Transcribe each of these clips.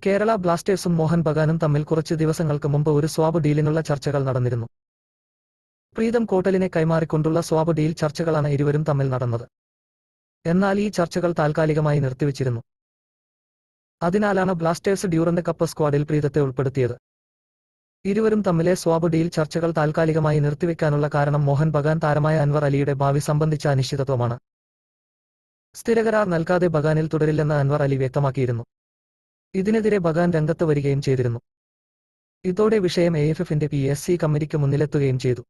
കേരള ബ്ലാസ്റ്റേഴ്സും മോഹൻ ബഗാനും തമ്മിൽ കുറച്ച് ദിവസങ്ങൾക്ക് മുമ്പ് ഒരു സ്വാപ്പ് ഡീലിനുള്ള ചർച്ചകൾ നടന്നിരുന്നു. പ്രീതം കോട്ടലിനെ കൈമാറിക്കൊണ്ടുള്ള സ്വാപ്പ് ഡീൽ ചർച്ചകളാണ് ഇരുവരും തമ്മിൽ നടന്നത്. എന്നാൽ ഈ ചർച്ചകൾ താൽക്കാലികമായി നിർത്തിവച്ചിരുന്നു. അതിനാലാണ് ബ്ലാസ്റ്റേഴ്സ് ഡ്യൂറന്റ് കപ്പ് സ്ക്വാഡിൽ പ്രീതത്തെ ഉൾപ്പെടുത്തിയത്. ഇരുവരും തമ്മിലെ സ്വാപ്പ് ഡീൽ ചർച്ചകൾ താൽക്കാലികമായി നിർത്തിവെക്കാനുള്ള കാരണം മോഹൻ ബഗാൻ താരമായ അൻവർ അലിയുടെ ഭാവി സംബന്ധിച്ച അനിശ്ചിതത്വമാണ്. സ്ഥിരകരാർ നൽകാതെ ബഗാനിൽ തുടരില്ലെന്ന് അൻവർ അലി വ്യക്തമാക്കിയിരുന്നു. ഇതിനെതിരെ ബഗാൻ രംഗത്ത് വരികയും ചെയ്തിരുന്നു. ഇതോടെ വിഷയം AFFന്റെ PSC കമ്മിറ്റിക്ക് മുന്നിലെത്തുകയും ചെയ്തു.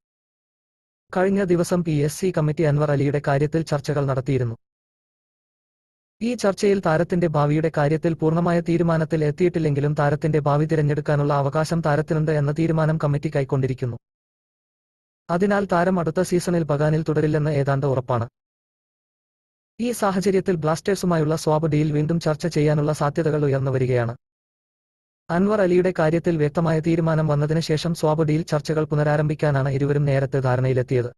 കഴിഞ്ഞ ദിവസം PSC കമ്മിറ്റി അൻവർ അലിയുടെ കാര്യത്തിൽ ചർച്ചകൾ നടത്തിയിരുന്നു. ഈ ചർച്ചയിൽ താരത്തിന്റെ ഭാവിയുടെ കാര്യത്തിൽ പൂർണ്ണമായ തീരുമാനത്തിൽ എത്തിയിട്ടില്ലെങ്കിലും താരത്തിന്റെ ഭാവി തിരഞ്ഞെടുക്കാനുള്ള അവകാശം താരത്തിനുണ്ട് എന്ന തീരുമാനം കമ്മിറ്റി കൈക്കൊണ്ടിരിക്കുന്നു. അതിനാൽ താരം അടുത്ത സീസണിൽ ബഗാനിൽ തുടരില്ലെന്ന് ഏതാണ്ട് ഉറപ്പാണ്. ഈ സാഹചര്യത്തിൽ ബ്ലാസ്റ്റേഴ്സുമായുള്ള സ്വാപ്പ് ഡീൽ വീണ്ടും ചർച്ച ചെയ്യാനുള്ള സാധ്യതകൾ ഉയർന്നു വരികയാണ്. അൻവർ അലിയുടെ കാര്യത്തിൽ വ്യക്തമായ തീരുമാനം വന്നതിന് ശേഷം സ്വാപ്പ് ഡീൽ ചർച്ചകൾ പുനരാരംഭിക്കാനാണ് ഇരുവരും നേരത്തെ ധാരണയിലെത്തിയത്.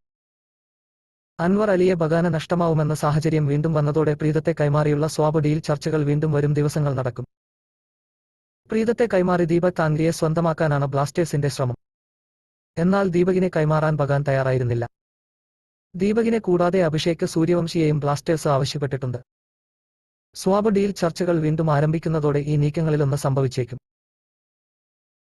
അൻവർ അലിയെ ബഗാന് നഷ്ടമാവുമെന്ന സാഹചര്യം വീണ്ടും വന്നതോടെ പ്രീതത്തെ കൈമാറിയുള്ള സ്വാപ്പ് ഡീൽ ചർച്ചകൾ വീണ്ടും വരും ദിവസങ്ങൾ നടക്കും. പ്രീതത്തെ കൈമാറി ദീപക് താങ്ക്രിയെ സ്വന്തമാക്കാനാണ് ബ്ലാസ്റ്റേഴ്സിന്റെ ശ്രമം. എന്നാൽ ദീപകിനെ കൈമാറാൻ ബഗാൻ തയ്യാറായിരുന്നില്ല. ദീപകിനെ കൂടാതെ അഭിഷേക് സൂര്യവംശിയെയും ബ്ലാസ്റ്റേഴ്സ് ആവശ്യപ്പെട്ടിട്ടുണ്ട്. സ്വാപ്പ് ഡീൽ ചർച്ചകൾ വീണ്ടും ആരംഭിക്കുന്നതോടെ ഈ നീക്കങ്ങളിലൊന്ന് സംഭവിച്ചേക്കും.